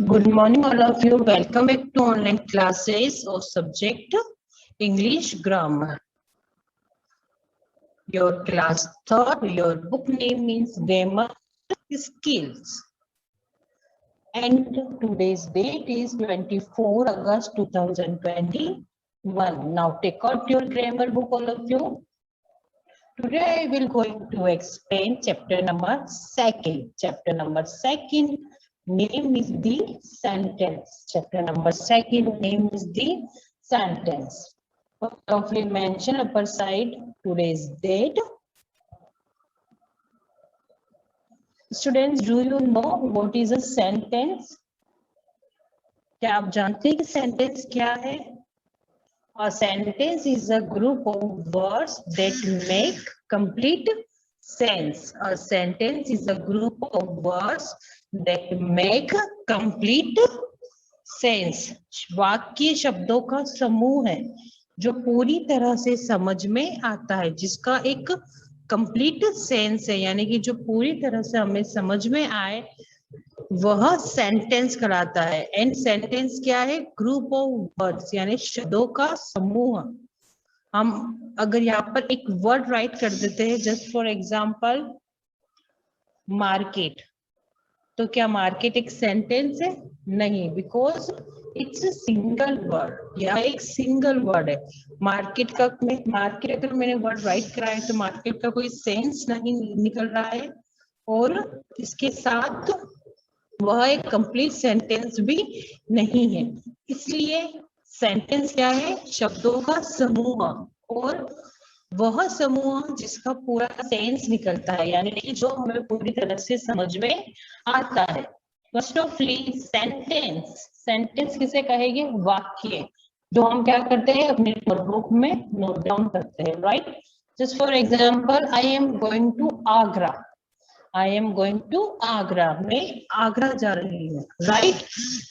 Good morning, all of you. Welcome back to online classes of subject English Grammar. Your class thought, your book name is Grammar Skills. And today's date is 24 August 2021. Now take out your grammar book, all of you. Today I will going to explain chapter number 2. Chapter number 2 name is the sentence. Chapter number 2 name is the sentence. Roughly mention upper side today's date. Students, do you know what is a sentence? क्या आप जानते हैं कि sentence क्या है? A sentence is a group of words that make complete sense. A sentence is a group of words that make complete sense. वाक्य शब्दों का समूह है जो पूरी तरह से समझ में आता है, जिसका एक कंप्लीट सेंस है, यानी कि जो पूरी तरह से हमें समझ में आए वह सेंटेंस कहलाता है. एंड सेंटेंस क्या है? ग्रुप ऑफ वर्ड्स, यानी शब्दों का समूह. हम अगर यहाँ पर एक वर्ड राइट कर देते हैं, जस्ट फॉर एग्जांपल मार्केट, तो क्या मार्केट एक सेंटेंस है? नहीं, because it's a single word. यह एक सिंगल वर्ड है. मार्केट का मार्केट अगर मैंने वर्ड राइट करा है तो मार्केट का कोई सेंस नहीं निकल रहा है, और इसके साथ वह एक कंप्लीट सेंटेंस भी नहीं है. इसलिए सेंटेंस क्या है? शब्दों का समूह, और वह समूह जिसका पूरा सेंस निकलता है, यानी कि जो हमें पूरी तरह से समझ में आता है. First of all sentence. Sentence किसे कहेंगे? वाक्य, जो हम क्या करते हैं अपने नोटबुक में नोट डाउन करते हैं, right? Just for example, I am going to Agra. I am going to Agra, मैं आगरा जा रही हूँ, राइट?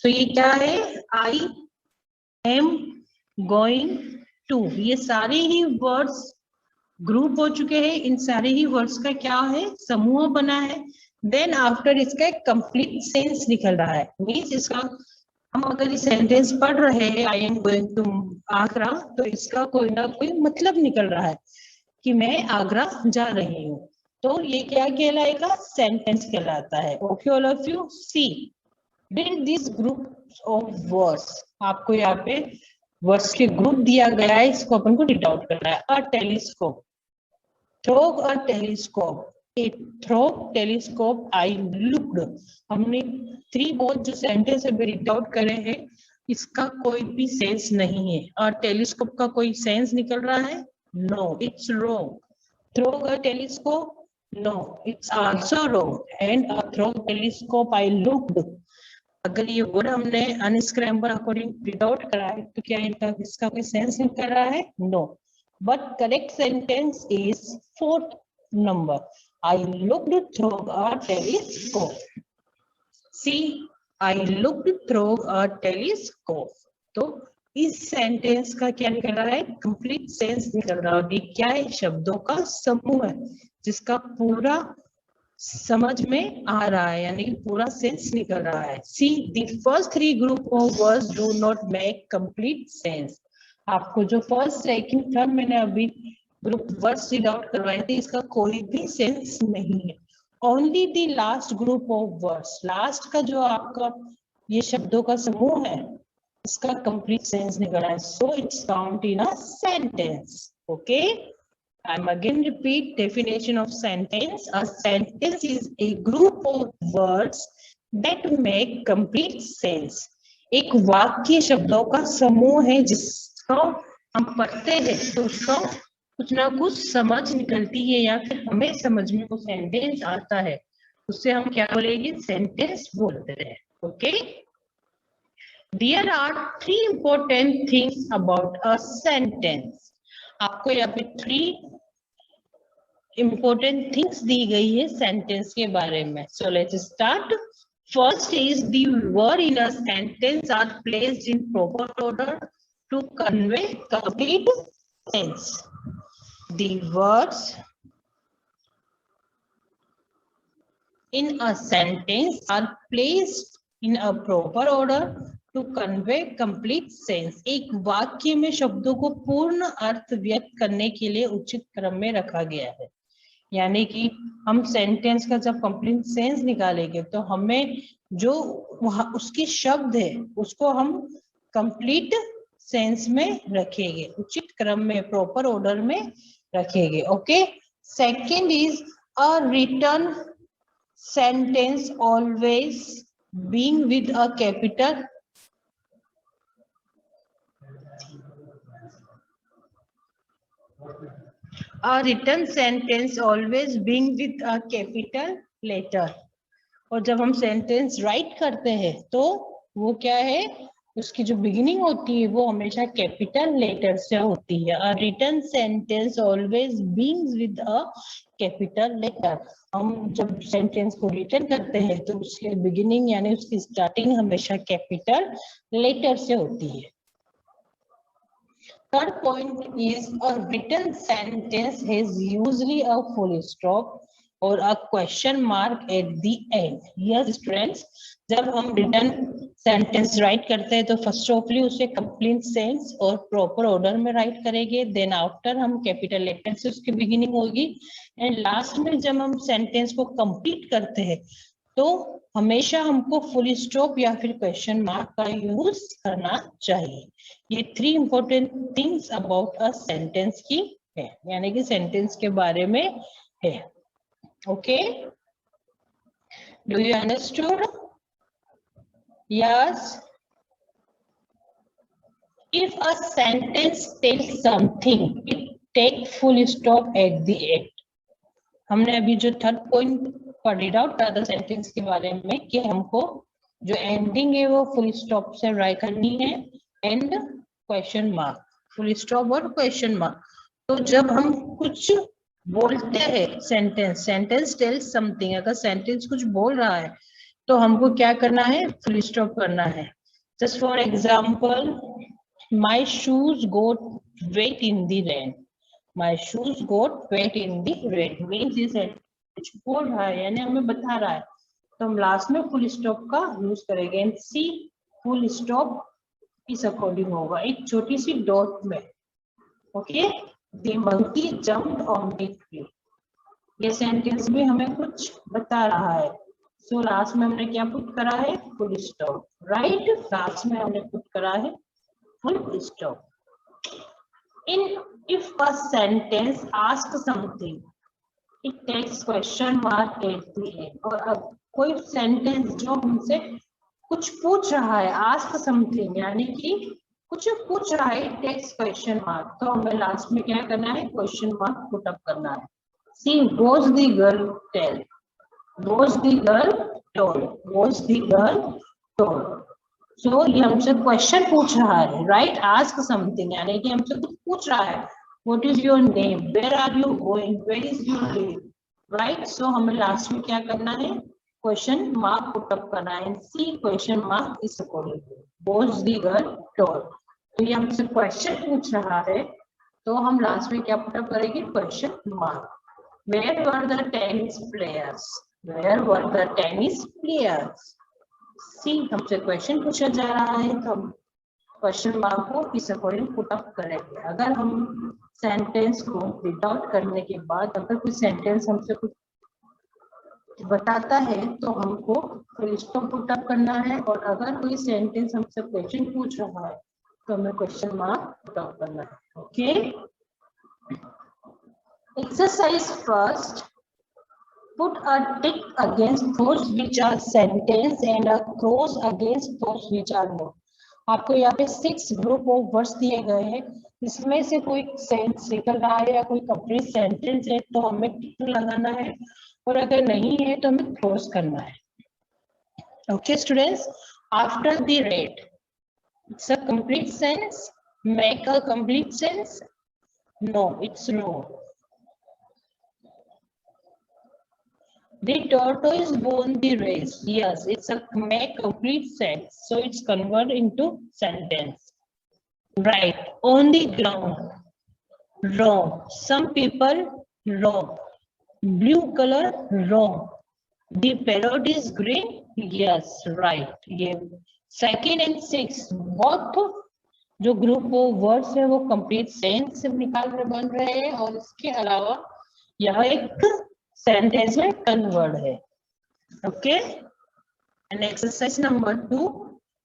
तो ये क्या है? I am going to. ये सारे ही वर्ड्स ग्रुप हो चुके हैं. इन सारे ही वर्ड्स का क्या है? समूह बना है. देन आफ्टर इसका एक कंप्लीट सेंस निकल रहा है. मीन्स इसका हम अगर ये सेंटेंस पढ़ रहे हैं I am going to Agra, तो इसका कोई ना कोई मतलब निकल रहा है कि मैं आगरा जा रही हूँ. तो ये क्या कहलाएगा? सेंटेंस कहलाता है. Okay all of you, see did this group of words. आपको यहाँ पे वर्ड्स के ग्रुप दिया गया है, इसको अपन को रीड आउट करना है. A telescope, through a telescope, a through telescope, I looked. हमने 3 वर्ड जो सेंटेंस अभी रीड आउट करे हैं, इसका कोई भी सेंस नहीं है. और टेलीस्कोप का कोई सेंस निकल रहा है? No, it's wrong. Through a telescope, no, it's also wrong. And a through telescope, I looked. अगर ये वर्ड हमने अनस्क्रैम्बल अकॉर्डिंग रीड आउट करा है, तो क्या इनका इसका कोई सेंस निकल रहा है? No. But correct sentence is 4th number. I looked through a telescope. See, I looked through a telescope. तो इस सेंटेंस का क्या निकल रहा है? कंप्लीट सेंस निकल रहा है. क्या है? शब्दों का समूह है जिसका पूरा समझ में आ रहा है, यानी कि पूरा सेंस निकल रहा है. See the first 3 group of words do not make complete sense. आपको जो फर्स्ट सेकंड थर्ड मैंने अभी ग्रुप वर्ड्स रीड आउट करवाए थे, इसका कोई भी सेंस नहीं है. Only the last group of words, last का जो आपका ये शब्दों का समूह है, इसका कंप्लीट सेंस निकल रहा है. So it's count in a sentence. Okay, I'm again repeat definition of sentence. A sentence is a group of words that make complete sense. एक वाक्य शब्दों का समूह है जिसको हम पढ़ते हैं तो उसको कुछ ना कुछ समझ निकलती है, या फिर हमें समझ में वो सेंटेंस आता है, उससे हम क्या बोलेंगे? सेंटेंस बोलते हैं. Okay, There are 3 important things about a sentence. आपको यहाँ पे 3 important things दी गई है सेंटेंस के बारे में. So let's start. First is the word in a sentence are placed in proper order to convey complete sense. The words in a sentence are placed in a proper order to convey complete sense. एक वाक्य में शब्दों को पूर्ण अर्थ व्यक्त करने के लिए उचित क्रम में रखा गया है। यानी कि हम सेंटेंस का जब कंप्लीट सेंस निकालेंगे तो हमें जो उसकी शब्द है उसको हम कंप्लीट सेंस में रखेंगे, उचित क्रम में, प्रॉपर ऑर्डर में रखेंगे। Okay, second is a written sentence always being with a capital A written sentence always being with a capital letter. और जब हम सेंटेंस राइट करते हैं तो वो क्या है, उसकी जो बिगिनिंग होती है वो हमेशा कैपिटल लेटर से होती है। A written sentence always begins with a capital letter. हम जब सेंटेंस को रिटन करते हैं तो उसकी बिगिनिंग यानी उसकी स्टार्टिंग हमेशा कैपिटल लेटर से होती है। Third point is a written sentence has usually a full stop or a question mark at the end. Yes students, जब हम written sentence write करते हैं तो first of all उसे complete sense और proper order में write करेंगे, then after हम capital letter से उसकी beginning होगी, and last में जब हम sentence को complete करते हैं तो हमेशा हमको फुल स्टॉप या फिर क्वेश्चन मार्क का यूज करना चाहिए। ये 3 important things about a sentence की है, यानी कि सेंटेंस के बारे में है। Okay, do you understood? Yes. If a sentence tells something it take full stop at the end. हमने अभी जो थर्ड पॉइंट रीड आउट करा था सेंटेंस के बारे में कि हमको जो एंडिंग है वो फुल स्टॉप से राइट करनी है, and question mark, full stop और क्वेश्चन मार्क। तो जब हम कुछ बोलते हैं सेंटेंस टेल्स समथिंग, अगर सेंटेंस कुछ बोल रहा है तो हमको क्या करना है, फुल स्टॉप करना है। Just for example, my shoes got wet in the rain. My shoes got wet in the rain means इसे कुछ बोल रहा है यानी हमें बता रहा है, तो हम लास्ट में फुल स्टॉप का यूज करेंगे। एंड सी फुल स्टॉप इस अकॉर्डिंग होगा एक छोटी सी डॉट में। Okay, the monkey jumped on the tree. ये सेंटेंस भी हमें कुछ बता रहा है, सो लास्ट में हमने क्या पुट करा है, फुल स्टॉप। राइट, लास्ट में हमने पुट करा है full stop. If a sentence asks something, it takes question mark at the end. और अब कोई सेंटेंस जो हमसे कुछ पूछ रहा है, ask something यानी कि कुछ पूछ रहा है, it takes question mark, तो हमें लास्ट में क्या करना है, क्वेश्चन मार्क पुट अप करना है। See, was the girl tell? Was the girl told? Was the girl told? So ये हमसे क्वेश्चन पूछ रहा है, राइट, आस्क समथिंग यानी कि हमसे कुछ पूछ रहा है। What is your name, where are you going, where is your live, right. So हमें लास्ट में क्या करना है, क्वेश्चन मार्क पुट अप करना है। See question mark is according was the girl told. तो ये हमसे क्वेश्चन पूछ रहा है तो हम लास्ट में क्या पुट अप करेंगे, question mark. Where were the tennis players, where were the tennis players. See हमसे क्वेश्चन पूछा जा रहा है तो हम क्वेश्चन मार्क को इस अकॉर्डिंग पुट अप करेंगे। अगर हम सेंटेंस को रीड आउट करने के बाद अगर कोई सेंटेंस हमसे कुछ बताता है तो हमको फुल स्टॉप पुट अप करना है, और अगर कोई सेंटेंस हमसे क्वेश्चन पूछ रहा है तो हमें क्वेश्चन मार्क पुट अप करना है। Okay, exercise first, put a tick against those which are sentence and a cross against those which are not. आपको यहाँ पे 6 ग्रुप ऑफ वर्ड्स दिए गए हैं, इसमें से कोई सेंस निकल रहा है या कोई कंप्लीट सेंटेंस है तो हमें टिक लगाना है, और अगर नहीं है तो हमें क्रॉस करना है। Okay students, after the read, it's a complete sense, make a complete sense, no it's no. The tortoise won the race. Yes, it's a make complete sense. So it's converted into sentence. Right. On the ground. Wrong. Some people wrong. Blue color wrong. The parrot is green. Yes right, ये second and six बहुत जो group words है वो complete sense से निकाल कर बन रहे हैं, और इसके अलावा यह एक सेंटेंस में कन्वर्ट है। Okay, and exercise number 2,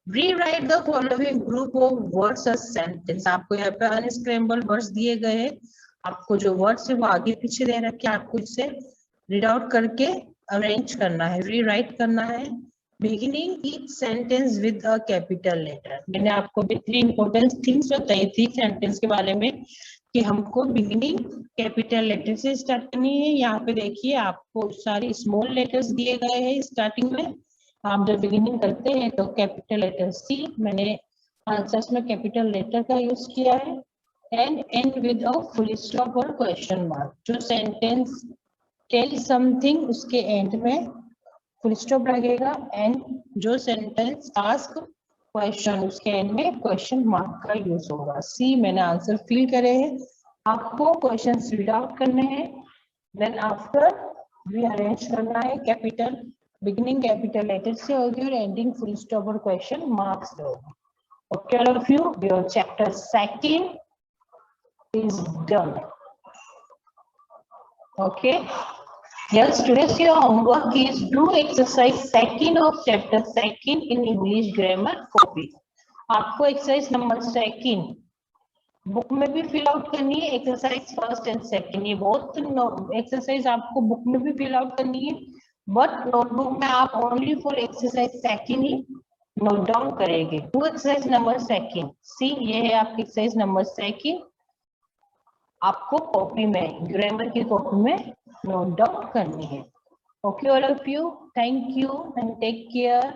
rewrite the following group of words as sentence. आपको यहाँ पे अनस्क्रैम्बल्ड वर्ड्स दिए गए हैं, आपको जो वर्ड्स है वो आगे पीछे दे रखे हैं, आपको इसे रीड आउट करके अरेंज करना है, रीराइट करना है। Beginning each sentence with a capital letter. मैंने आपको भी 3 इंपॉर्टेंट थिंग्स बताई थी सेंटेंस के बारे में कि हमको बिगिनिंग कैपिटल लेटर से स्टार्ट करनी है। यहाँ पे देखिए आपको सारी स्मॉल लेटर्स दिए गए हैं स्टार्टिंग में। आप जब बिगिनिंग करते हैं तो कैपिटल लेटर सी, मैंने आंसर्स में कैपिटल लेटर का यूज किया है। And and with a full stop और क्वेश्चन मार्क। जो सेंटेंस टेल समथिंग उसके एंड में फुल स्टॉप लगेगा, एंड जो सेंटेंस आस्क क्वेश्चन उसके एंड में क्वेश्चन मार्क का यूज होगा। सी मैंने आंसर फिल करे हैं, आपको क्वेश्चन रीड आउट करने हैं, देन आफ्टर रीअरेंज करना है। कैपिटल बिगिनिंग कैपिटल लेटर से होगी और एंडिंग फुल स्टॉप और क्वेश्चन मार्क्स से होगी। Okay all of you, your chapter second is done. Okay. Yes, today's your homework is do exercise second of chapter second in English grammar copy. आपको exercise number second book में भी fill out करनी है, exercise first and second. ये बहुत exercise आपको book में भी फिल आउट करनी है, बट नोटबुक में आप ओनली फॉर एक्सरसाइज सेकंड ही नोट डाउन करेंगे। To exercise number second, see ये है आपकी एक्सरसाइज नंबर सेकंड, आपको कॉपी में ग्रामर की कॉपी में नोट डाउन करनी है। Okay all of you, thank you and take care.